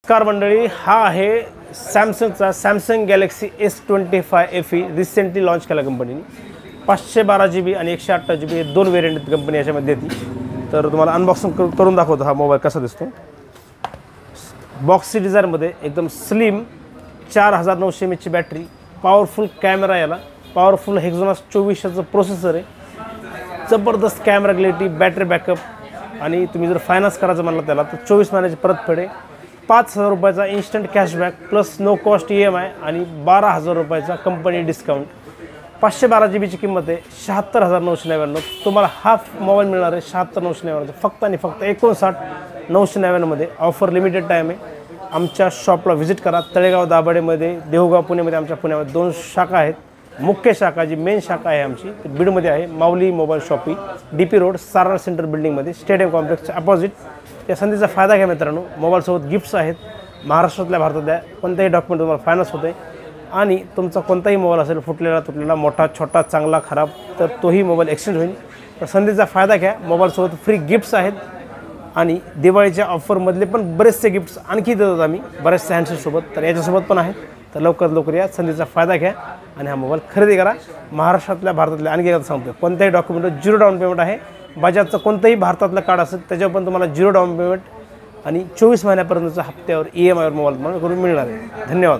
नमस्कार मंडळी, हा आहे सॅमसंगचा Samsung Galaxy S25 FE recently launch केला कंपनीने। 512 GB आणि 128 GB हे दोन वेरियंट कंपनी याच्यामध्ये देते। तर तुम्हाला अनबॉक्सिंग करून दाखवतो हा मोबाईल कसा दिसतो। बॉक्सी डिझाईनमध्ये एकदम स्लिम 4900 mAh ची बॅटरी, पॉवरफुल कॅमेरा, याला पॉवरफुल हेक्झोनस 24चं प्रोसेसर आहे, जबरदस्त कॅमेरा क्लॅरिटी, बॅटरी बॅकअप आणि तुम्ही जर फायनान्स करायचं म्हणलं त्याला तर 24 महिन्याची परतफेड आहे, 5000 रुपयाचा instant cashback plus no cost EMI आणि 12000 रुपयाचा कंपनी डिस्काउंट। 512 GB ची किंमत आहे 76999। तुम्हाला हाफ मोबाईल मिळणार आहे 76999 फक्त आणि फक्त 59999 मध्ये। ऑफर लिमिटेड टाईम आहे। आमच्या शॉपला व्हिजिट करा। तळेगाव दाभाडेमध्ये, देऊगाव पुणेमध्ये आमच्या पुण्यामध्ये 2 शाखा आहेत। मुख्य शाखा जी मेन शाखा आहे आमची ती बीडमध्ये आहे, Mauli mobile shoppe, DP road, Sarnath centre बिल्डिंगमध्ये, स्टेडियम कॉम्प्लेक्सच्या अपोजिट। या संधीचा फायदा घ्या मित्रांनो। मोबाईलसोबत गिफ्ट्स आहेत, महाराष्ट्रातल्या भारतातल्या कोणत्याही डॉक्युमेंट तुम्हाला फायनान्स होते आणि तुमचा कोणताही मोबाईल असेल फुटलेला तुटलेला, मोठा छोटा, चांगला खराब, तर तोही मोबाईल एक्सचेंज होईल। तर संधीचा फायदा घ्या। मोबाईलसोबत फ्री गिफ्ट्स आहेत आणि दिवाळीच्या ऑफरमधले पण बरेचसे गिफ्ट्स आणखी देतात आम्ही बरेचसे हँडसेटसोबत, तर याच्यासोबत पण आहेत। तर लवकर लवकर या, संधीचा फायदा घ्या आणि हा मोबाईल खरेदी करा। महाराष्ट्रातल्या भारतातल्या आणखी एकदा सांगतो, कोणत्याही डॉक्युमेंटवर 0 डाऊन पेमेंट आहे। बजाजचं कोणतंही भारतातलं कार्ड असेल त्याच्यावर पण तुम्हाला 0 डाऊन पेमेंट आणि 24 महिन्यापर्यंतच्या हप्त्यावर EMI वर मोबाईल तुम्हाला करून मिळणार आहे। धन्यवाद।